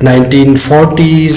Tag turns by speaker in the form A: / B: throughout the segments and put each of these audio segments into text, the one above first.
A: 1940s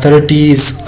A: 30s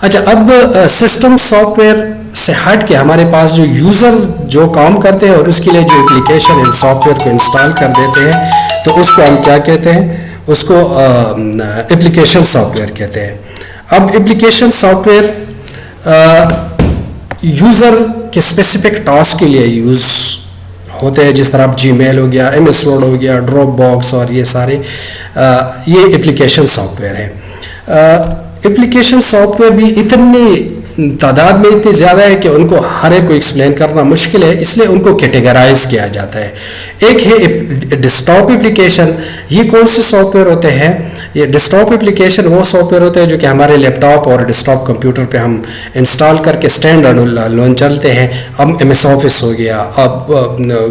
A: اچھا، اب system soft where سے ہٹ کے ہمارے پاس جو یوزر جو کام کرتے ہیں اور اس کے لیے جو اپلیکیشن سافٹ ویئر کو انسٹال کر دیتے ہیں تو اس کو ہم کیا کہتے ہیں؟ اس کو اپلیکیشن سافٹ ویئر کہتے ہیں. اب اپلیکیشن سافٹ ویئر یوزر کے اسپیسیفک ٹاسک کے لیے یوز ہوتے ہیں، جس طرح اب جی میل ہو گیا، ایم ایس ورڈ ہو گیا، ڈراپ باکس اور یہ سارے یہ اپلیکیشن سافٹ ویئر ہیں. اپلیکیشن سافٹ ویئر بھی اتنی تعداد میں اتنی زیادہ ہے کہ ان کو ہر ایک کو ایکسپلین کرنا مشکل ہے، اس لیے ان کو کیٹیگرائز کیا جاتا ہے. ایک ہے ڈیسک ٹاپ اپلیکیشن. یہ کون سے سافٹ ویئر ہوتے ہیں؟ یہ ڈیسک ٹاپ اپلیکیشن وہ سافٹ ویئر ہوتے ہیں جو کہ ہمارے لیپ ٹاپ اور ڈیسک ٹاپ کمپیوٹر پہ ہم انسٹال کر کے اسٹینڈرڈ لون چلتے ہیں. اب ایم ایس آفس ہو گیا، اب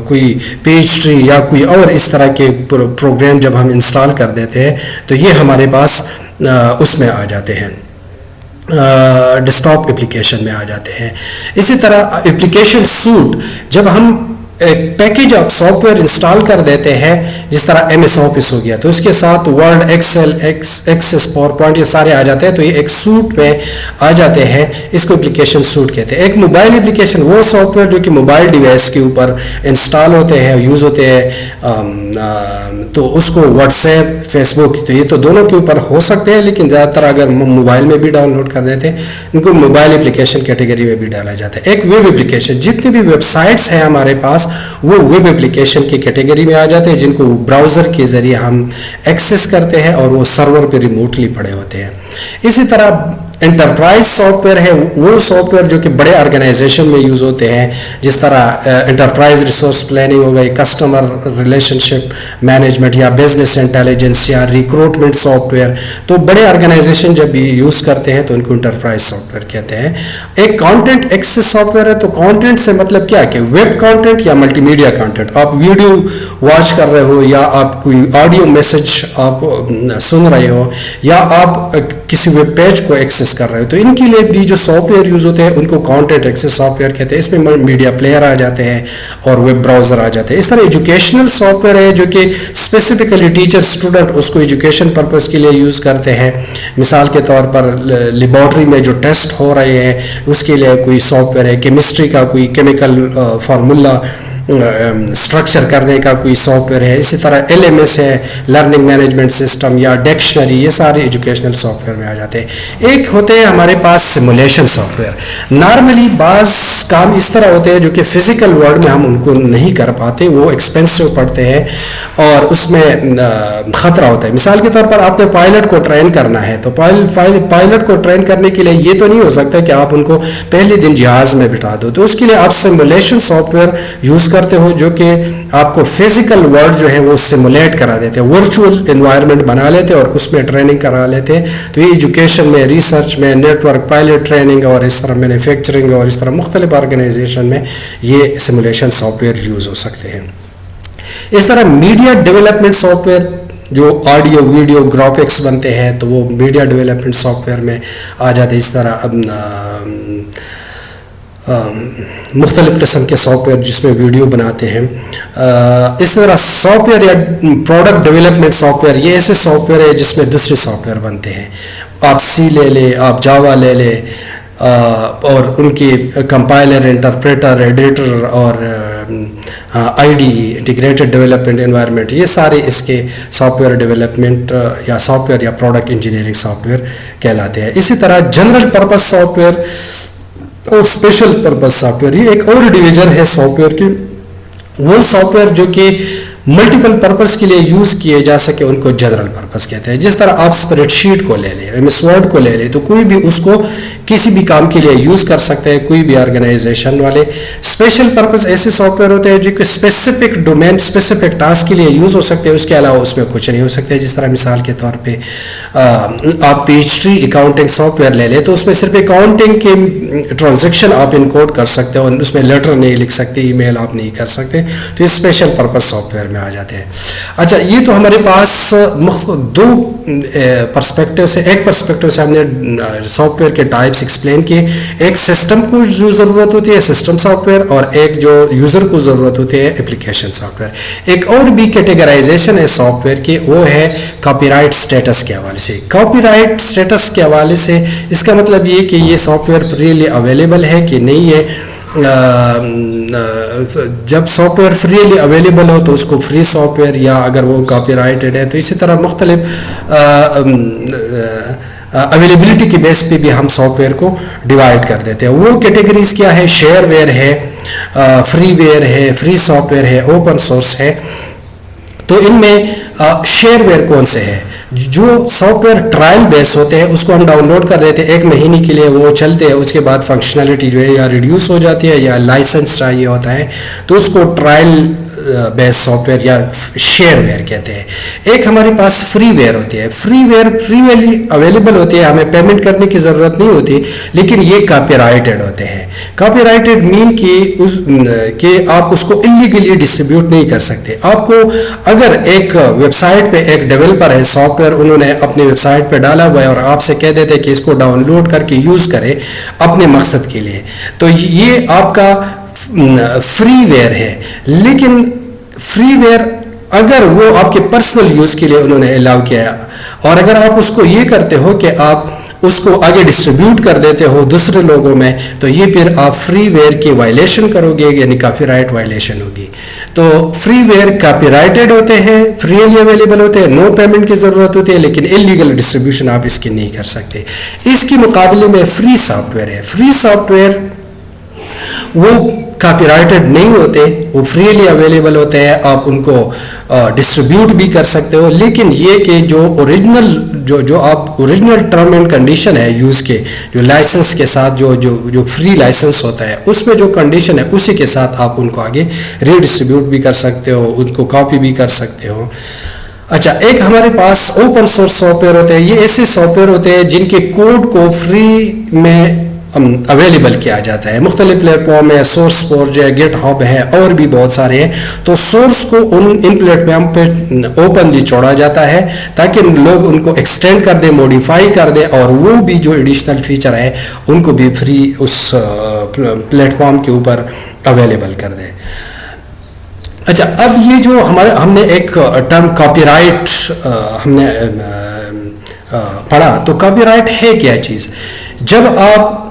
A: کوئی پیج ٹری یا کوئی اور اس طرح کے پروگرام جب ہم انسٹال کر دیتے ہیں تو یہ ہمارے پاس اس میں آ جاتے ہیں، ڈیسک ٹاپ اپلیکیشن میں آ جاتے ہیں. اسی طرح اپلیکیشن سوٹ، جب ہم ایک package of soft where install کر دیتے ہیں، جس طرح ایم ایس آفس ہو گیا تو اس کے ساتھ Word, Excel, Access, PowerPoint یہ سارے آ جاتے ہیں، تو یہ ایک سوٹ میں آ جاتے ہیں. اس کو اپلیکیشن سوٹ کہتے ہیں. ایک موبائل اپلیکیشن وہ سافٹ ویئر جو کہ موبائل ڈیوائس کے اوپر انسٹال ہوتے ہیں، یوز ہوتے ہیں، تو اس کو واٹس ایپ، فیس بک، تو یہ تو دونوں کے اوپر ہو سکتے ہیں، لیکن زیادہ تر اگر موبائل میں بھی ڈاؤن لوڈ کر دیتے ہیں ان کو موبائل اپلیکیشن کیٹیگری میں بھی ڈالا جاتا ہے. ایک ویب اپلیکیشن، جتنی بھی ویب سائٹس ہیں ہمارے پاس وہ ویب اپلیکیشن کی کیٹیگری میں آ جاتے ہیں، جن کو براؤزر کے ذریعے ہم ایکسس کرتے ہیں اور وہ سرور پہ ریموٹلی پڑے ہوتے ہیں. اسی طرح انٹرپرائز سافٹ ویئر ہے وہ سافٹ ویئر جو کہ بڑے آرگنائزیشن میں یوز ہوتے ہیں، جس طرح انٹرپرائز ریسورس پلاننگ ہو گئی، کسٹمر ریلیشن شپ مینجمنٹ یا بزنس انٹیلیجنس یا ریکروٹمنٹ سافٹ ویئر. تو بڑے آرگنائزیشن جب بھی یوز کرتے ہیں تو ان کو انٹرپرائز سافٹ ویئر کہتے ہیں. ایک کانٹینٹ ایکسس سافٹ ویئر ہے. تو کانٹینٹ سے مطلب کیا کہ ویب کانٹینٹ یا ملٹی میڈیا کانٹینٹ، آپ ویڈیو واچ کر رہے ہو یا آپ کوئی آڈیو میسج آپ سن رہے ہو یا آپ کسی ویب پیج کو ایکسس کر رہے ہو، تو ان کے لیے بھی جو سافٹ ویئر یوز ہوتے ہیں ان کو کانٹینٹ ایکسس سافٹ ویئر کہتے ہیں. اس میں میڈیا پلیئر آ جاتے ہیں اور ویب براؤزر آ جاتے ہیں. اس طرح ایجوکیشنل سافٹ ویئر ہے جو کہ اسپیسیفکلی ٹیچر اسٹوڈنٹ اس کو ایجوکیشن پرپز کے لیے یوز کرتے ہیں. مثال کے طور پر لیبارٹری میں جو ٹیسٹ ہو رہے ہیں اس کے لیے کوئی سافٹ ویئر ہے، کیمسٹری کا کوئی کیمیکل فارمولا اسٹرکچر کرنے کا کوئی سافٹ ویئر ہے. اسی طرح ایل ایم ایس ہے، لرننگ مینجمنٹ سسٹم یا ڈکشنری، یہ سارے ایجوکیشنل سافٹ ویئر میں آ جاتے ہیں. ایک ہوتے ہیں ہمارے پاس سیمولیشن سافٹ ویئر. نارملی بعض کام اس طرح ہوتے ہیں جو کہ فزیکل ورلڈ میں ہم ان کو نہیں کر پاتے، وہ ایکسپینسو پڑتے ہیں اور اس میں خطرہ ہوتا ہے. مثال کے طور پر آپ نے پائلٹ کو ٹرین کرنا ہے، تو پائلٹ کو ٹرین کرنے کے لیے یہ تو نہیں ہو سکتا کہ آپ ان کو پہلے دن جہاز میں بٹھا دو، تو اس کے لیے آپ سیمولیشن سافٹ ویئر یوز کرتے ہو جو کہ آپ کو فزیکل ورلڈ جو ہے وہ سیمولیٹ کرا دیتے ہیں، ورچوئل انوائرمنٹ بنا لیتے اور اس میں ٹریننگ کرا لیتے ہیں. تو یہ ایجوکیشن میں، ریسرچ میں، نیٹ ورک پائلٹ ٹریننگ اور اس طرح مینوفیکچرنگ اور اس طرح مختلف آرگنائزیشن میں یہ سیمولیشن سافٹ ویئر یوز ہو سکتے ہیں. اس طرح میڈیا ڈیولپمنٹ سافٹ ویئر جو آڈیو ویڈیو گرافکس بنتے ہیں تو وہ میڈیا ڈیولپمنٹ سافٹ ویئر میں آ جاتے ہیں. اس طرح مختلف قسم کے سافٹ ویئر جس میں ویڈیو بناتے ہیں. اس طرح سافٹ ویئر یا پروڈکٹ ڈیولپمنٹ سافٹ ویئر یہ ایسے سافٹ ویئر ہے جس میں دوسرے سافٹ ویئر بنتے ہیں. آپ سی لے لیں، آپ جاوا لے لیں اور ان کی کمپائلر، انٹرپریٹر، ایڈیٹر اور I D integrated development environment, یہ سارے اس کے سافٹ ویئر ڈیولپمنٹ یا سافٹ ویئر یا پروڈکٹ انجینئرنگ سافٹ ویئر کہلاتے ہیں. اسی طرح جنرل پرپز سافٹ ویئر اور اسپیشل پرپز سافٹ ویئر، یہ ایک اور ڈویژن ہے سافٹ ویئر کی. وہ سافٹ ویئر جو کہ ملٹیپل پرپز کے لیے یوز کیے جا سکے ان کو جنرل پرپز کہتے ہیں. جس طرح آپ اسپریڈ شیٹ کو لے لیں، ایم ایس ورڈ کو لے لیں، تو کوئی بھی اس کو کسی بھی کام کے لیے یوز کر سکتے ہیں، کوئی بھی آرگنائزیشن والے. اسپیشل پرپز ایسے سافٹ ویئر ہوتے ہیں جو کہ اسپیسیفک ڈومین، اسپیسیفک ٹاسک کے لیے یوز ہو سکتے ہیں، اس کے علاوہ اس میں کچھ نہیں ہو سکتے. جس طرح مثال کے طور پہ آپ page tree accounting soft where لے لیں تو اس میں صرف اکاؤنٹنگ کے ٹرانزیکشن آپ انکوڈ کر سکتے ہیں اور اس میں لیٹر نہیں لکھ سکتے، ای میل آپ نہیں کر سکتے، تو یہ اسپیشل پرپز سافٹ ویئر میں آ جاتے ہیں. اچھا یہ تو ہمارے پاس دو پرسپیکٹیو سے، ایک پرسپیکٹیو سے ہم نے سافٹ ویئر کے ٹائپس ایکسپلین کیے. ایک سسٹم کو جو ضرورت ہوتی ہے سسٹم سافٹ ویئر، اور ایک جو یوزر کو ضرورت ہوتی ہے اپلیکیشن سافٹ ویئر. ایک اور بھی کیٹیگرائزیشن ہے سافٹ ویئر کی، وہ ہے کاپی رائٹ اسٹیٹس کے حوالے سے. کاپی رائٹ اسٹیٹس کے حوالے سے اس کا مطلب یہ کہ یہ سافٹ ویئر فریلی اویلیبل ہے کہ نہیں ہے. جب سافٹ ویئر فریلی اویلیبل ہو تو اس کو فری سافٹ ویئر، یا اگر وہ کاپی رائٹڈ ہے تو اسی طرح مختلف اویلیبلٹی کی بیس پہ بھی ہم سافٹ ویئر کو ڈیوائڈ کر دیتے ہیں. وہ کیٹیگریز کیا ہے؟ شیئر ویئر ہے، فری ویئر ہے، فری سافٹ ویئر ہے، اوپن سورس ہے. تو ان میں شیئر ویئر کون سے ہے؟ جو سافٹ ویئر ٹرائل بیس ہوتے ہیں اس کو ہم ڈاؤن لوڈ کر دیتے ہیں، 1 مہینے کے لیے وہ چلتے ہیں، اس کے بعد فنکشنلٹی جو ہے یا ریڈیوس ہو جاتی ہے یا لائسنس چاہیے ہوتا ہے، تو اس کو ٹرائل بیس سافٹ ویئر یا شیئر ویئر کہتے ہیں. ایک ہمارے پاس فری ویئر ہوتی ہے. فری ویئر فریلی اویلیبل ہوتی ہے، ہمیں پیمنٹ کرنے کی ضرورت نہیں ہوتی، لیکن یہ کاپی رائٹڈ ہوتے ہیں. کاپی رائٹڈ مین کہ آپ اس کو انلیگلی ڈسٹریبیوٹ نہیں کر سکتے. آپ کو اگر ایک ویب سائٹ پہ ایک ڈیولپر ہے سافٹ ویئر، انہوں نے اپنی ویب سائٹ پہ ڈالا ہوا ہے اور آپ سے کہہ دیتے کہ اس کو ڈاؤن لوڈ کر کے یوز کرے اپنے مقصد کے لیے، تو یہ آپ کا فری ویئر ہے. لیکن فری ویئر اگر وہ آپ کے پرسنل یوز کے لیے انہوں نے الاؤ کیا ہے، اور اگر آپ اس کو یہ کرتے ہو کہ آپ اس کو آگے ڈسٹریبیوٹ کر دیتے ہو دوسرے لوگوں میں، تو یہ پھر آپ فری ویئر کی وائلیشن کرو گے، یعنی کاپی رائٹ وائلیشن ہوگی. تو فری ویئر کاپی رائٹڈ ہوتے ہیں، فریلی اویلیبل ہوتے ہیں، نو پیمنٹ کی ضرورت ہوتی ہے، لیکن انلیگل ڈسٹریبیوشن آپ اس کی نہیں کر سکتے. اس کے مقابلے میں فری سافٹ ویئر ہے. فری سافٹ ویئر وہ کاپی رائٹڈ نہیں ہوتے، وہ فریلی اویلیبل ہوتے ہیں، آپ ان کو ڈسٹریبیوٹ بھی کر سکتے ہو. لیکن یہ کہ جو اوریجنل جو آپ اوریجنل ٹرم اینڈ کنڈیشن ہے یوز کے، جو لائسنس کے ساتھ جو فری لائسنس ہوتا ہے اس میں جو کنڈیشن ہے اسی کے ساتھ آپ ان کو آگے ری ڈسٹریبیوٹ بھی کر سکتے ہو، ان کو کاپی بھی کر سکتے ہو. اچھا ایک ہمارے پاس اوپن سورس سافٹ ویئر ہوتے ہیں. یہ ایسے سافٹ ویئر ہوتے ہیں جن کے کوڈ کو فری میں اویلیبل کیا جاتا ہے. مختلف پلیٹ فارم ہے، سورس فورج ہے، گیٹ ہب ہے، اور بھی بہت سارے ہیں. تو سورس کو ان پلیٹ فارم پہ اوپنلی چھوڑا جاتا ہے تاکہ لوگ ان کو ایکسٹینڈ کر دیں، موڈیفائی کر دیں، اور وہ بھی جو ایڈیشنل فیچر ہے ان کو بھی فری اس پلیٹ فارم کے اوپر اویلیبل کر دیں. اچھا اب یہ جو ہم نے ایک ٹرم کاپی رائٹ ہم نے پڑھا، تو کاپی رائٹ ہے کیا چیز؟ جب آپ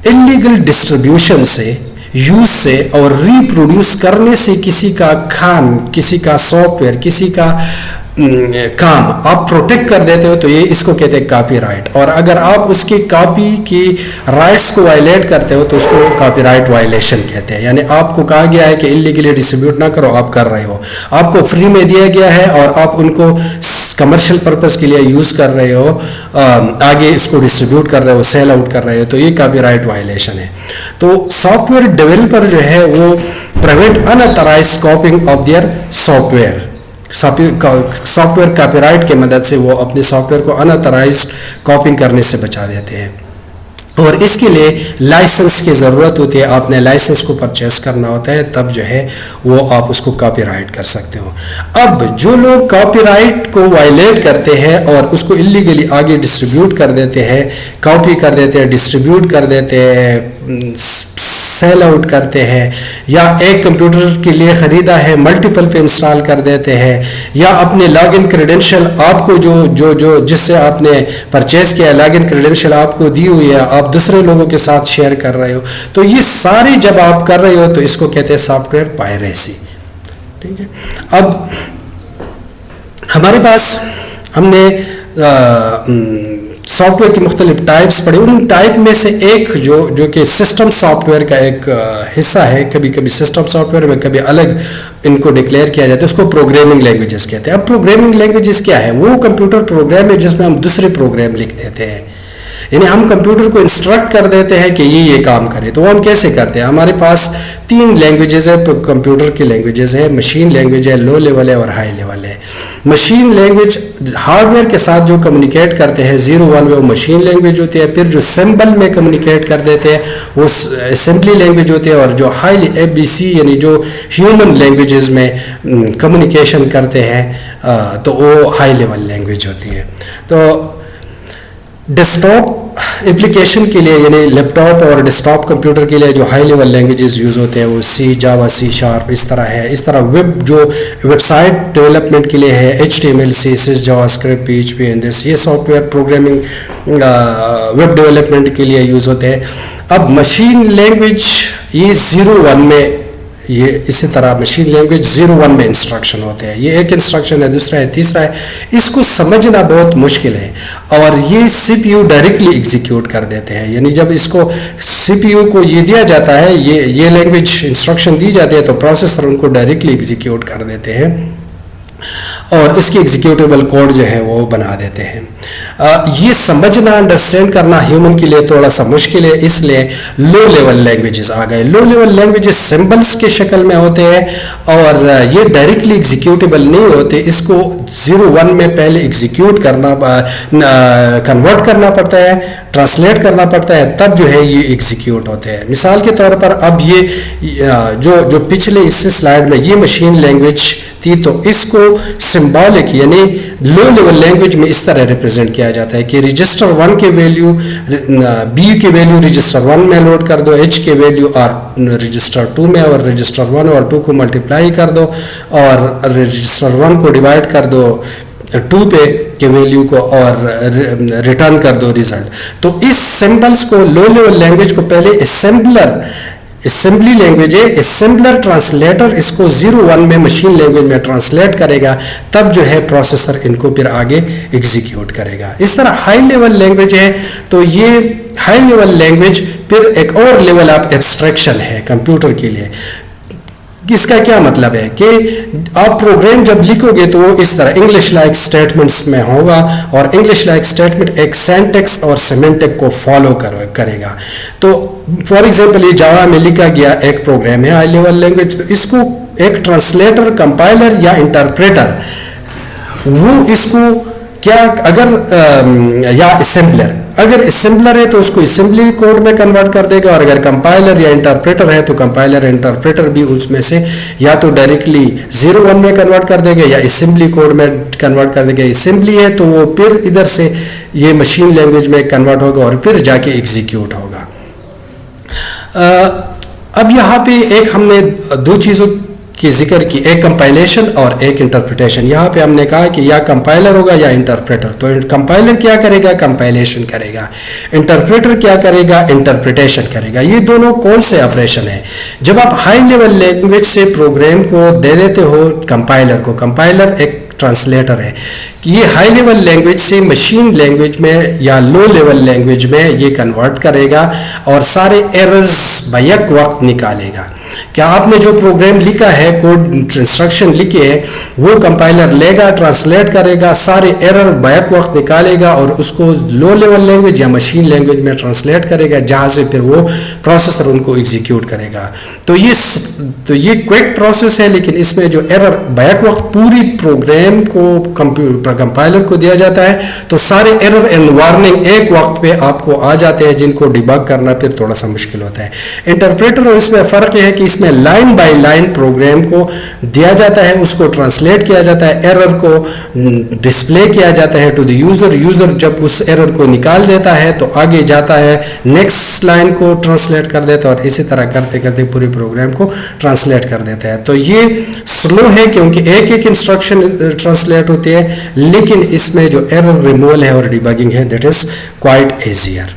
A: انلیگل ڈسٹریبیوشن سے، یوز سے اور ریپروڈیوس کرنے سے کسی کا کام، کسی کا سافٹ ویئر، کسی کا کام آپ پروٹیکٹ کر دیتے ہو تو یہ اس کو کہتے ہیں کاپی رائٹ. اور اگر آپ اس کی کاپی کی رائٹس کو وائلیٹ کرتے ہو تو اس کو کاپی رائٹ وائلیشن کہتے ہیں. یعنی آپ کو کہا گیا ہے کہ انلیگلی ڈسٹریبیوٹ نہ کرو، آپ کر رہے ہو، آپ کو فری میں دیا گیا ہے اور آپ ان کو کمرشل پرپس کے لیے یوز کر رہے ہو، آگے اس کو ڈسٹریبیوٹ کر رہے ہو، سیل آؤٹ کر رہے ہو، تو یہ کاپی رائٹ وائلیشن ہے. تو سافٹ ویئر ڈیولپر جو ہے وہ prevent unauthorized copying of their software. Software copyright کی مدد سے وہ اپنے سافٹ ویئر کو اناترائز کاپنگ کرنے سے بچا دیتے ہیں. اور اس کے لیے لائسنس کی ضرورت ہوتی ہے، آپ نے لائسنس کو پرچیز کرنا ہوتا ہے، تب جو ہے وہ آپ اس کو کاپی رائٹ کر سکتے ہو. اب جو لوگ کاپی رائٹ کو وائلیٹ کرتے ہیں اور اس کو انلیگلی آگے ڈسٹریبیوٹ کر دیتے ہیں، کاپی کر دیتے ہیں، ڈسٹریبیوٹ کر دیتے ہیں، سیل آؤٹ کرتے ہیں، یا ایک کمپیوٹر کے لیے خریدا ہے ملٹیپل پہ انسٹال کر دیتے ہیں، یا اپنے لاگ ان کریڈینشیل آپ کو جو جس سے آپ نے پرچیز کیا لاگ ان کریڈینشیل آپ کو دی ہوئی ہے، آپ دوسرے لوگوں کے ساتھ شیئر کر رہے ہو، تو یہ ساری جب آپ کر رہے ہو تو اس کو کہتے ہیں سافٹ ویئر پائریسی. ٹھیک ہے. اب ہمارے پاس ہم نے سافٹ ویئر کی مختلف ٹائپس پڑھی. ان ٹائپ میں سے ایک جو کہ سسٹم سافٹ ویئر کا ایک حصہ ہے، کبھی کبھی سسٹم سافٹ ویئر میں کبھی الگ ان کو ڈکلیئر کیا جاتا ہے، اس کو پروگرامنگ لینگویجز کہتے ہیں. اب پروگرامنگ لینگویجز کیا ہے؟ وہ کمپیوٹر پروگرام ہے جس میں ہم دوسرے پروگرام لکھ دیتے ہیں. یعنی ہم کمپیوٹر کو انسٹرکٹ کر دیتے ہیں کہ یہ کام کرے. تو وہ ہم کیسے کرتے ہیں؟ ہمارے پاس 3 لینگویجز ہیں کمپیوٹر کی لینگویجز ہیں. مشین لینگویج ہے, لو لیول ہے اور ہائی لیول ہے. مشین لینگویج ہارڈ ویئر کے ساتھ جو کمیونیکیٹ کرتے ہیں 0-1 میں, وہ مشین لینگویج ہوتی ہے. پھر جو سمبل میں کمیونیکیٹ کر دیتے ہیں وہ اسمبلی لینگویج ہوتی ہے. اور جو ہائی ABC یعنی جو ہیومن لینگویجز میں کمیونیکیشن کرتے ہیں تو وہ ہائی لیول لینگویج ہوتی ہے. تو ڈیسک ٹاپ اپلیکیشن کے لیے یعنی لیپ ٹاپ اور ڈیسک ٹاپ کمپیوٹر کے لیے جو ہائی لیول لینگویجز یوز ہوتے ہیں وہ C, جاوا, C# اس طرح ہے. اس طرح ویب سائٹ ڈیولپمنٹ کے لیے ہے HTML, CSS, Java script, PHP and this. یہ soft where programming web development کے لیے یوز ہوتے ہیں. اب مشین لینگویج یہ 0-1 میں, یہ اسی طرح مشین لینگویج 0-1 میں انسٹرکشن ہوتے ہیں. یہ ایک انسٹرکشن ہے, دوسرا ہے, تیسرا ہے. اس کو سمجھنا بہت مشکل ہے اور یہ CPU ڈائریکٹلی ایگزیکیوٹ کر دیتے ہیں. یعنی جب اس کو CPU کو یہ دیا جاتا ہے, یہ لینگویج انسٹرکشن دی جاتی ہے تو پروسیسر ان کو ڈائریکٹلی ایگزیکیوٹ کر دیتے ہیں اور اس کی ایگزیکیوٹیبل کوڈ جو ہے وہ بنا دیتے ہیں. یہ سمجھنا, انڈرسٹینڈ کرنا ہیومن کے لیے تھوڑا سا مشکل ہے, اس لیے لو لیول لینگویجز آ گئے. لو لیول لینگویجز سمبلس کے شکل میں ہوتے ہیں اور یہ ڈائریکٹلی ایگزیکیوٹیبل نہیں ہوتے. اس کو 0-1 میں پہلے ایگزیکیوٹ کرنا, کنورٹ کرنا پڑتا ہے, ٹرانسلیٹ کرنا پڑتا ہے, تب جو ہے یہ ایگزیکیوٹ ہوتے ہیں. مثال کے طور پر اب یہ جو پچھلے اس سلائیڈ میں یہ مشین لینگویج تھی تو اس کو سمبولک یعنی لو لیول لینگویج میں اس طرح ریپرزینٹ کیا جاتا ہے کہ رجسٹر 1 کے ویلیو B کے ویلیو رجسٹر 1 میں لوڈ کر دو, H کے ویلیو رجسٹر 2 میں, اور رجسٹر 1 اور 2 کو ملٹیپلائی کر دو اور رجسٹر 1 کو ڈیوائڈ کر دو 2 پہ کے ویلیو کو اور ریٹرن کر دو ریزلٹ. تو اس سمبلس کو لو لیول لینگویج کو پہلے اسمبلی لینگویج ہے, اسمبلر ٹرانسلیٹر اس کو 0-1 میں مشین لینگویج میں ٹرانسلیٹ کرے گا, تب جو ہے پروسیسر ان کو پھر آگے ایگزیکیوٹ کرے گا. اس طرح ہائی لیول لینگویج ہے تو یہ ہائی لیول لینگویج پھر ایک اور لیول آف ایبسٹریکشن ہے کمپیوٹر کے لیے. اس کا کیا مطلب ہے کہ آپ پروگرام جب لکھو گے تو وہ اس طرح انگلش لائک اسٹیٹمنٹس میں ہوگا اور انگلش لائک اسٹیٹمنٹ ایک سینٹیکس اور سیمنٹک کو فالو کرے گا. تو فار ایگزامپل یہ جاوا میں لکھا گیا ایک پروگرام ہے ہائی لیول لینگویج, تو اس کو ایک ٹرانسلیٹر, کمپائلر یا انٹرپریٹر وہ اس کو کیا اگر یا اسمبلر, اگر اسمبلر ہے تو اس کو اسمبلی کوڈ میں کنورٹ کر دے گا, اور اگر کمپائلر یا انٹرپریٹر ہے تو کمپائلر انٹرپریٹر بھی اس میں سے یا تو ڈائریکٹلی 0-1 میں کنورٹ کر دے گا یا اسمبلی کوڈ میں کنورٹ کر دے گا. اسمبلی ہے تو وہ پھر ادھر سے یہ مشین لینگویج میں کنورٹ ہوگا اور پھر جا کے ایگزیکیوٹ ہوگا. اب یہاں پہ ایک ہم نے 2 چیزوں کی ذکر کی, ایک کمپائلیشن اور ایک انٹرپریٹیشن. یہاں پہ ہم نے کہا کہ یا کمپائلر ہوگا یا انٹرپریٹر. تو کمپائلر کیا کرے گا؟ کمپائلیشن کرے گا. انٹرپریٹر کیا کرے گا؟ انٹرپریٹیشن کرے گا. یہ دونوں کون سے آپریشن ہیں؟ جب آپ ہائی لیول لینگویج سے پروگرام کو دے دیتے ہو کمپائلر کو, کمپائلر ایک ٹرانسلیٹر ہے کہ یہ ہائی لیول لینگویج سے مشین لینگویج میں یا لو لیول لینگویج میں یہ کنورٹ کرے گا اور سارے ایررز بیک وقت نکالے گا. کیا آپ نے جو پروگرام لکھا ہے, کوڈ انسٹرکشن لکھے ہے, وہ کمپائلر لے گا, ٹرانسلیٹ کرے گا, سارے ایرر بیک وقت نکالے گا اور اس کو لو لیول لینگویج یا مشین لینگویج میں ٹرانسلیٹ کرے گا, جہاں سے پھر وہ پروسیسر ان کو ایگزیکیوٹ کرے گا. تو یہ کوئک پروسیس ہے, لیکن اس میں جو ایرر بیک وقت پوری پروگرام کو کمپائلر کو دیا جاتا ہے تو سارے ایرر اینڈ وارننگ ایک وقت پہ آپ کو آ جاتے ہیں, جن کو ڈیبگ کرنا پھر تھوڑا سا مشکل ہوتا ہے. انٹرپریٹر اور اس میں فرق یہ ہے کہ اس میں لائن بائی لائن پروگرام کو دیا جاتا ہے, اس کو ٹرانسلیٹ کیا جاتا ہے, ایرر کو ڈسپلے کیا جاتا ہے ٹو دی یوزر. یوزر جب اس ایرر کو نکال دیتا ہے تو آگے جاتا ہے, نیکسٹ لائن کو ٹرانسلیٹ کر دیتا ہے اور اسی طرح کرتے کرتے پوری پروگرام کو ٹرانسلیٹ کر دیتا ہے. تو یہ سلو ہے کیونکہ ایک انسٹرکشن ٹرانسلیٹ ہوتی ہے, لیکن اس میں جو ایرر ریموول ہے اور ڈیبگنگ ہے دیٹ از کوائٹ ایزیئر.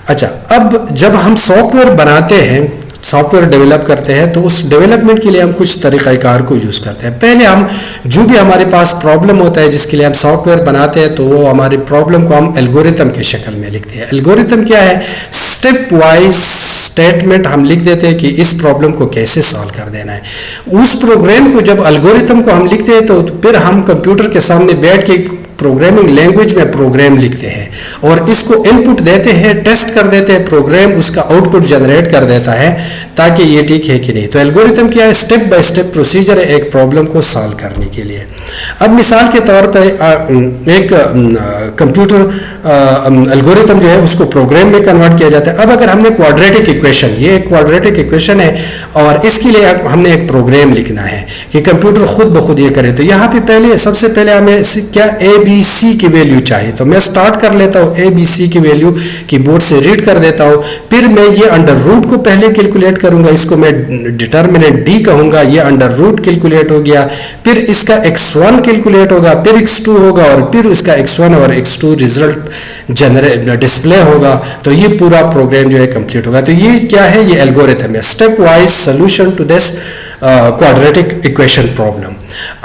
A: اچھا, اب جب ہم سافٹ ویئر بناتے ہیں, سافٹ ویئر ڈیولپ کرتے ہیں, تو اس ڈیولپمنٹ کے لیے ہم کچھ طریقہ کار کو یوز کرتے ہیں. پہلے ہم جو بھی ہمارے پاس پرابلم ہوتا ہے جس کے لیے ہم سافٹ ویئر بناتے ہیں, تو وہ ہماری پرابلم کو ہم الگوریتم کے شکل میں لکھتے ہیں. الگوریتم کیا ہے؟ اسٹیپ وائز اسٹیٹمنٹ ہم لکھ دیتے ہیں کہ اس پرابلم کو کیسے سالو کر دینا ہے. اس پروگرام کو جب الگوریتم کو ہم لکھتے ہیں تو پھر ہم کمپیوٹر کے سامنے بیٹھ کے پروگرامنگ لینگویج میں پروگرام لکھتے ہیں اور اس کو ان پٹ دیتے ہیں, ٹیسٹ کر دیتے ہیں, پروگرام اس کا آؤٹ پٹ جنریٹ کر دیتا ہے تاکہ یہ ٹھیک ہے کہ نہیں. تو الگوریتم کیا ہے؟ اسٹیپ بائی اسٹیپ پروسیجر ہے ایک پرابلم کو سالو کرنے کے لیے. اب مثال کے طور پہ ایک کمپیوٹر الگوریتم جو ہے اس کو پروگرام میں کنورٹ کیا جاتا ہے. اب اگر ہم نے کوادریٹک ایکویشن, یہ ایک کوادریٹک ایکویشن ہے اور اس کے لیے ہم نے ایک پروگرام لکھنا ہے کہ کمپیوٹر خود بخود یہ کرے, تو یہاں پہ سب سے پہلے ہمیں کیا اے بی سی کی ویلیو چاہیے. تو میں اسٹارٹ کر لیتا ہوں اے بی سی کی ویلیو کی بورڈ سے ریڈ کر دیتا ہوں. پھر میں یہ انڈر روٹ کو پہلے کیلکولیٹ کروں گا, اس کو میں ڈٹرمنٹ ڈی کہوں گا, یہ انڈر روٹ کیلکولیٹ ہو گیا. پھر اس کا x1 کیلکولیٹ ہوگا, پھر x2 ہوگا اور پھر اس کا x1 اور x2 ریزلٹ ڈسپلے ہوگا. تو یہ پورا پروگرام جو ہے کمپلیٹ ہوگا. تو یہ کیا ہے؟ یہ الگوریتم ہے, stepwise solution to this quadratic equation problem.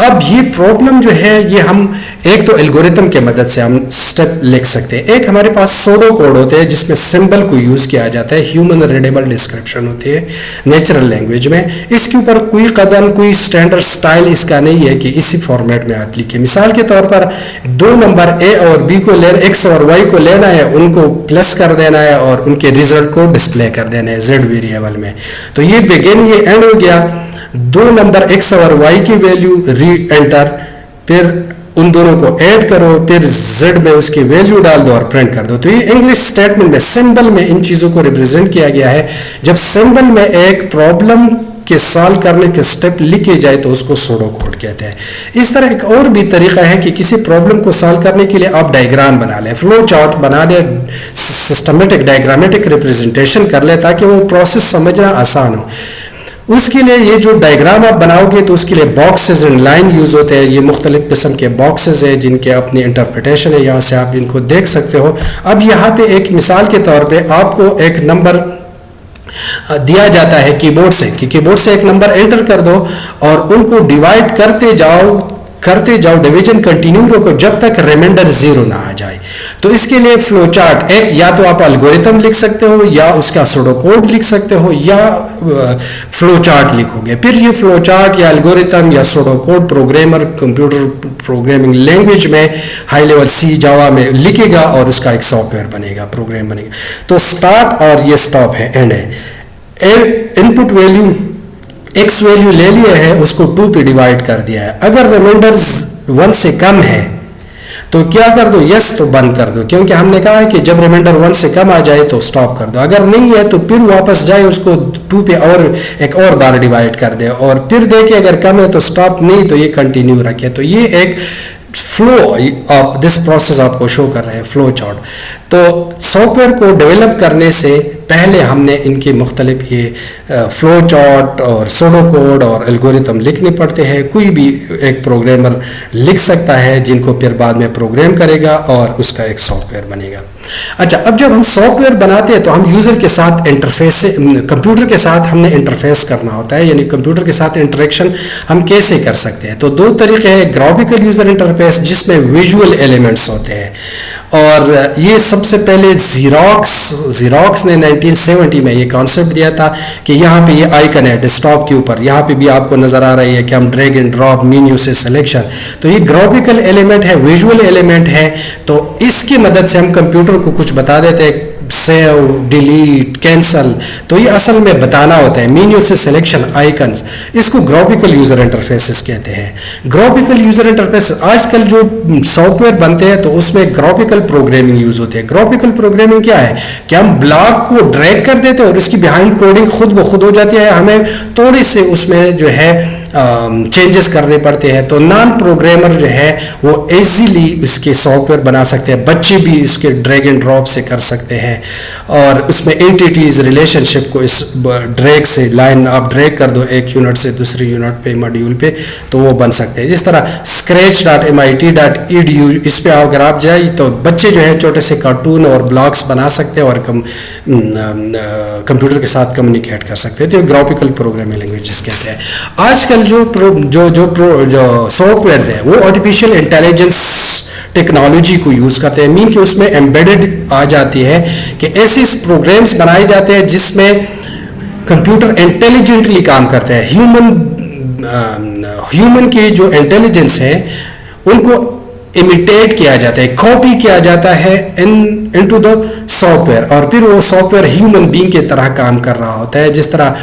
A: اب یہ پرابلم جو ہے یہ ہم ایک تو الگوریتم کے مدد سے ہم اسٹیپ لکھ سکتے ہیں. ایک ہمارے پاس سوڈو کوڈ ہوتے ہیں جس میں سمبل کو یوز کیا جاتا ہے, ہیومن ریڈیبل ڈسکرپشن ہوتی ہے نیچرل لینگویج میں. اس کے اوپر کوئی قدم, کوئی اسٹینڈرڈ سٹائل اس کا نہیں ہے کہ اسی فارمیٹ میں آپ لکھیں. مثال کے طور پر دو نمبر اے اور بی کو ایکس اور وائی کو لینا ہے, ان کو پلس کر دینا ہے اور ان کے ریزلٹ کو ڈسپلے کر دینا ہے زیڈ ویریبل میں. تو یہ بگن, یہ اینڈ ہو گیا. دو نمبر ایکس اور وائی کی ویلیو ری انٹر, پھر ان دونوں کو ایڈ کرو, پھر زیڈ میں اس کی ویلیو ڈال دو اور پرنٹ کر دو. تو یہ انگلش اسٹیٹمنٹ میں سمبل میں ان چیزوں کو ریپرزینٹ کیا گیا ہے. جب سمبل میں ایک پرابلم کے سالو کرنے کے سٹیپ لکھے جائے تو اس کو سوڈو کوڈ کہتے ہیں. اس طرح ایک اور بھی طریقہ ہے کہ کسی پرابلم کو سالو کرنے کے لیے آپ ڈائیگرام بنا لیں, فلو چارٹ بنا لیں, سسٹمیٹک ڈائیگرامیٹک ریپرزنٹیشن کر لیں تاکہ وہ پروسیس سمجھنا آسان ہو. اس کے لیے یہ جو ڈائیگرام آپ بناؤ گے تو اس کے لیے باکسز اینڈ لائن یوز ہوتے ہیں. یہ مختلف قسم کے باکسز ہیں جن کے اپنی انٹرپریٹیشن ہے, یہاں سے آپ ان کو دیکھ سکتے ہو. اب یہاں پہ ایک مثال کے طور پہ آپ کو ایک نمبر دیا جاتا ہے کی بورڈ سے, کہ کی بورڈ سے ایک نمبر انٹر کر دو اور ان کو ڈیوائڈ کرتے جاؤ ڈویژن کنٹینیو رکھو جب تک ریمائنڈر 0 نہ آ جائے. تو اس کے لیے فلو چارٹ, ایک یا تو آپ الگوریتم لکھ سکتے ہو یا اس کا سوڈو کوڈ لکھ سکتے ہو یا فلو چارٹ لکھو گے. پھر یہ فلو چارٹ یا الگوریتم یا pseudo code programmer computer programming language میں ہائی لیول سی جاوا میں لکھے گا اور اس کا ایک سافٹ ویئر بنے گا, پروگرام بنے گا. تو اسٹارٹ اور یہ اسٹاپ ہے, اینڈ ہے. ان پٹ ویلیو ایکس ویلیو لے لیا ہے, اس کو 2 پہ ڈیوائڈ کر دیا ہے. اگر ریمائنڈر 1 سے کم ہے تو کیا کر دو؟ یس تو بند کر دو, کیونکہ ہم نے کہا ہے کہ جب ریمائنڈر 1 سے کم آ جائے تو سٹاپ کر دو. اگر نہیں ہے تو پھر واپس جائے, اس کو 2 پہ اور ایک اور بار ڈیوائڈ کر دے اور پھر دیکھیں اگر کم ہے تو سٹاپ, نہیں تو یہ کنٹینیو رکھے. تو یہ ایک فلو آف دس پروسیس آپ کو شو کر رہے ہیں, فلو چارٹ. تو سافٹ ویئر کو ڈیولپ کرنے سے پہلے ہم نے ان کے مختلف یہ فلو چارٹ اور سوڈو کوڈ اور الگوریتم لکھنے پڑتے ہیں. کوئی بھی ایک پروگرامر لکھ سکتا ہے جن کو پھر بعد میں پروگرام کرے گا اور اس کا ایک سافٹ ویئر بنے گا. اچھا, اب جب ہم سافٹ ویئر بناتے ہیں تو ہم یوزر کے ساتھ انٹرفیس, کمپیوٹر کے ساتھ ہم نے انٹرفیس کرنا ہوتا ہے, یعنی کمپیوٹر کے ساتھ انٹریکشن ہم کیسے کر سکتے ہیں. تو 2 طریقے ہیں, گرافیکل یوزر انٹرفیس جس میں ویژول ایلیمنٹس ہوتے ہیں, اور یہ سب سے پہلے زیروکس نے 1970 میں یہ کانسیپٹ دیا تھا کہ یہاں پہ یہ آئیکن ہے ڈیسک ٹاپ کے اوپر, یہاں پہ بھی آپ کو نظر آ رہی ہے کہ ہم ڈریگ اینڈ ڈراپ مینیو سے سلیکشن. تو یہ گرافیکل ایلیمنٹ ہے, ویژول ایلیمنٹ ہے. تو اس کی مدد سے ہم کمپیوٹر کو کچھ بتا دیتے ہیں, سیو, ڈیلیٹ, کینسل. تو یہ اصل میں بتانا ہوتا ہے, مینیو سے سلیکشن, آئیکنز. اس کو گرافیکل یوزر انٹرفیسز کہتے ہیں. گرافیکل یوزر انٹرفیس آج کل جو سافٹ ویئر بنتے ہیں تو اس میں گرافیکل پروگرامنگ یوز ہوتے ہیں. گرافیکل پروگرامنگ کیا ہے کہ ہم بلاک کو ڈریگ کر دیتے ہیں اور اس کی بیہائنڈ کوڈنگ خود بخود ہو جاتی ہے, ہمیں تھوڑے سے اس میں جو ہے چینجز کرنے پڑتے ہیں. تو نان پروگرامر جو ہے وہ ایزیلی اس کے سافٹ ویئر بنا سکتے ہیں, بچے بھی اس کے ڈریگ اینڈ ڈراپ سے کر سکتے ہیں, اور اس میں اینٹیٹیز ریلیشن شپ کو اس ڈریگ سے, لائن آپ ڈریگ کر دو ایک یونٹ سے دوسری یونٹ پہ, ماڈیول پہ, تو وہ بن سکتے ہیں. جس طرح scratch.mit.edu, اس پہ اگر آپ جائیں تو بچے جو ہے چھوٹے سے کارٹون اور بلاکس بنا سکتے ہیں اور کمپیوٹر کے ساتھ کمیونیکیٹ کر سکتے ہیں. تو گرافیکل پروگرامنگ لینگویجز کہتے ہیں. آج کل جو سافٹ ویئرز ہیں وہ آرٹیفیشیل انٹیلیجنس ٹیکنالوجی کو یوز کرتے ہیں, مین کہ اس میں ایمبیڈڈ آ جاتی ہے کہ ایسے پروگرامز بنائے جاتے ہیں جس میں کمپیوٹر انٹیلیجنٹلی کام کرتا ہے. ہیومن کی جو انٹیلیجنس ہے ان کو امیٹیٹ کیا جاتا ہے, کاپی کیا جاتا ہے انٹو دا سافٹ ویئر, اور پھر وہ سافٹ ویئر ہیومن بینگ کی طرح کام کر رہا ہوتا ہے, جس طرح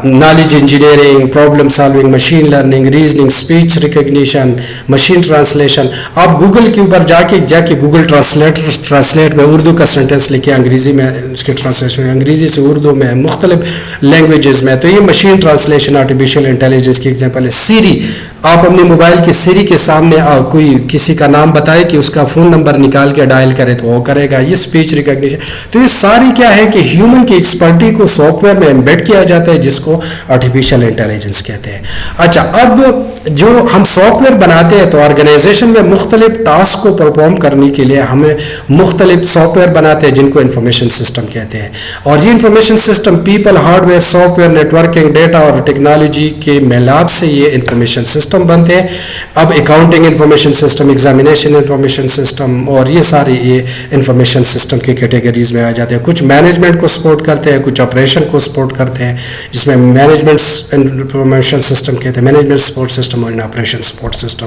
A: knowledge engineering, problem solving, machine learning, reasoning, speech recognition, machine translation. آپ گوگل کے اوپر جا کے گوگل ٹرانسلیٹ میں اردو کا سینٹینس لکھے, انگریزی میں اس کی ٹرانسلیشن, انگریزی سے اردو میں, مختلف لینگویجز میں, تو یہ مشین ٹرانسلیشن آرٹیفیشیل انٹیلیجنس کی ایگزامپل ہے. سیری, آپ اپنے موبائل کی سیری کے سامنے کوئی کسی کا نام بتائے کہ اس کا فون نمبر نکال کے ڈائل کرے تو وہ کرے گا, یہ اسپیچ ریکگنیشن. تو یہ ساری کیا ہے کہ ہیومن کی ایکسپرٹی کو سافٹ ویئر میں ایمبیڈ کیا جاتا ہے, جس کو آرٹیفیشیل انٹیلیجنس کہتے ہیں. اچھا, اب جو ہم سافٹ ویئر بناتے ہیں تو آرگنائزیشن میں مختلف ٹاسک کو پرفارم کرنے کے لیے ہمیں مختلف سافٹ ویئر بناتے ہیں جن کو انفارمیشن سسٹم کہتے ہیں. اور یہ information system people, hardware, software, networking, data اور ٹیکنالوجی کے میلاب سے یہ انفارمیشن سسٹم بنتے ہیں. اب accounting information system, examination information system, اور یہ سارے یہ انفارمیشن سسٹم کی کیٹیگریز میں آ جاتے ہیں. کچھ مینجمنٹ کو سپورٹ کرتے ہیں, کچھ آپریشن کو سپورٹ کرتے ہیں, جس میں مینجمنٹ انفارمیشن سسٹم کہتے ہیں, مینجمنٹ سپورٹ سسٹم اور آپریشن سپورٹ سسٹم.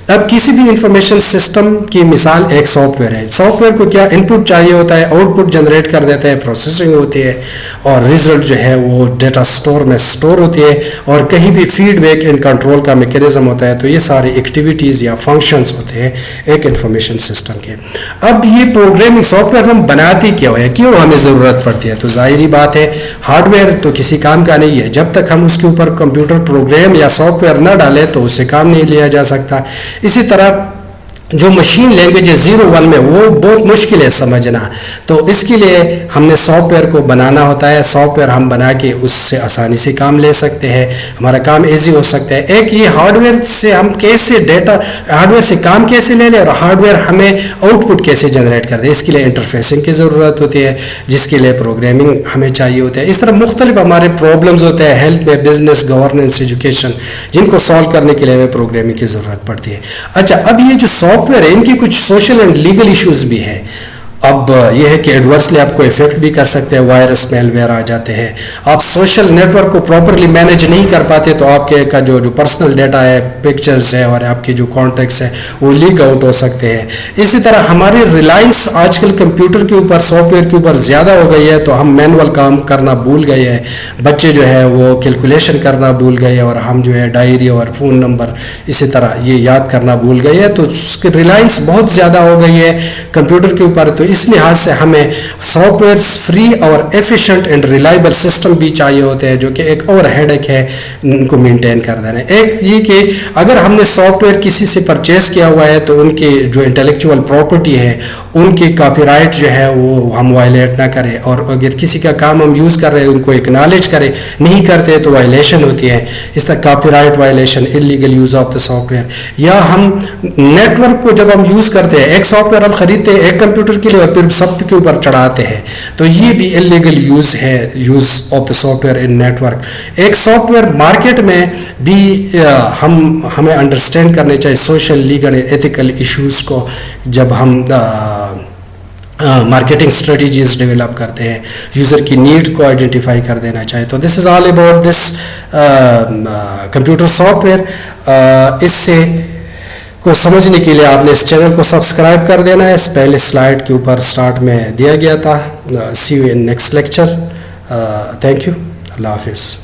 A: اب کسی بھی انفارمیشن سسٹم کی مثال ایک سافٹ ویئر ہے. سافٹ ویئر کو کیا ان پٹ چاہیے ہوتا ہے, آؤٹ پٹ جنریٹ کر دیتا ہے, پروسیسنگ ہوتی ہے, اور ریزلٹ جو ہے وہ ڈیٹا اسٹور میں اسٹور ہوتی ہے, اور کہیں بھی فیڈ بیک اینڈ کنٹرول کا میکینزم ہوتا ہے. تو یہ ساری ایکٹیویٹیز یا فنکشنز ہوتے ہیں ایک انفارمیشن سسٹم کے. اب یہ پروگرامنگ سافٹ ویئر ہم بناتے کیوں ہے, کیوں ہمیں ضرورت پڑتی ہے؟ تو ظاہری بات ہے, ہارڈ ویئر تو کسی کام کا نہیں ہے. جب تک ہم اس کے اوپر کمپیوٹر پروگرام یا سافٹ ویئر نہ ڈالیں تو اسے کام نہیں لیا جا سکتا. اسی طرح جو مشین لینگویج ہے 0-1 میں, وہ بہت مشکل ہے سمجھنا, تو اس کے لیے ہم نے سافٹ ویئر کو بنانا ہوتا ہے. سافٹ ویئر ہم بنا کے اس سے آسانی سے کام لے سکتے ہیں, ہمارا کام ایزی ہو سکتا ہے. ایک یہ ہارڈ ویئر سے ہم کیسے ڈیٹا, ہارڈ ویئر سے کام کیسے لے لیں, اور ہارڈ ویئر ہمیں آؤٹ پٹ کیسے جنریٹ کر دے, اس کے لیے انٹرفیسنگ کی ضرورت ہوتی ہے, جس کے لیے پروگرامنگ ہمیں چاہیے ہوتا ہے. اس طرح مختلف ہمارے پرابلمز ہوتے ہیں ہیلتھ میں, بزنس, گورننس, ایجوکیشن, جن کو سالو کرنے کے لیے ہمیں پروگرامنگ کی ضرورت پڑتی ہے. اچھا, اب یہ جو سافٹ ویئر ہے ان کی کچھ سوشل اینڈ لیگل ایشوز بھی ہیں. اب یہ ہے کہ ایڈورسلی آپ کو افیکٹ بھی کر سکتے ہیں, وائرس میل ویئر آ جاتے ہیں. آپ سوشل نیٹ ورک کو پراپرلی مینیج نہیں کر پاتے تو آپ کے کا جو پرسنل ڈیٹا ہے, پکچرز ہے, اور آپ کے جو کانٹیکٹس ہیں وہ لیک آؤٹ ہو سکتے ہیں. اسی طرح ہماری ریلائنس آج کل کمپیوٹر کے اوپر, سافٹ ویئر کے اوپر زیادہ ہو گئی ہے, تو ہم مینول کام کرنا بھول گئے ہیں. بچے جو ہے وہ کیلکولیشن کرنا بھول گئے, اور ہم جو ہے ڈائری اور فون نمبر اسی طرح یہ یاد کرنا بھول گئے ہیں. تو اس کی ریلائنس بہت زیادہ ہو گئی ہے کمپیوٹر کے اوپر. تو اس لحاظ سے ہمیں سافٹ ویئر فری اور ایفیشینٹ اینڈ ریلائبل سسٹم بھی چاہیے ہوتے ہیں, جو کہ ایک اور ہیڈ ایک ہے ان کو مینٹین کر دینا. ایک یہ کہ اگر ہم نے سافٹ ویئر کسی سے پرچیز کیا ہوا ہے تو ان کے جو انٹلیکچوئل پراپرٹی ہے, ان کی کاپی رائٹ جو ہے وہ ہم وائلیٹ نہ کریں, اور اگر کسی کا کام ہم یوز کر رہے ہیں ان کو اکنالج کریں, نہیں کرتے تو وائلیشن ہوتی ہے. اس طرح copy right violation, illegal use of the soft where. یا ہم نیٹ ورک کو جب ہم یوز کرتے ہیں, ایک سافٹ ویئر ہم خریدتے ہیں ایک کمپیوٹر کے لیے اور پھر سب کے اوپر چڑھاتے ہیں, تو یہ بھی انلیگل یوز ہے, use of the software in network. ایک سافٹ ویئر مارکیٹ میں بھی ہمیں انڈرسٹینڈ کرنے چاہیے سوشل, لیگل, ایتھیکل ایشوز کو جب ہم مارکیٹنگ اسٹریٹجیز ڈیولپ کرتے ہیں, یوزر کی نیڈ کو آئیڈینٹیفائی کر دینا چاہیے. تو this is all about this computer software. اس سے کو سمجھنے کے لیے آپ نے اس چینل کو سبسکرائب کر دینا ہے. اس پہلے سلائڈ کے اوپر سٹارٹ میں دیا گیا تھا. See you in next lecture. Thank you. اللہ حافظ.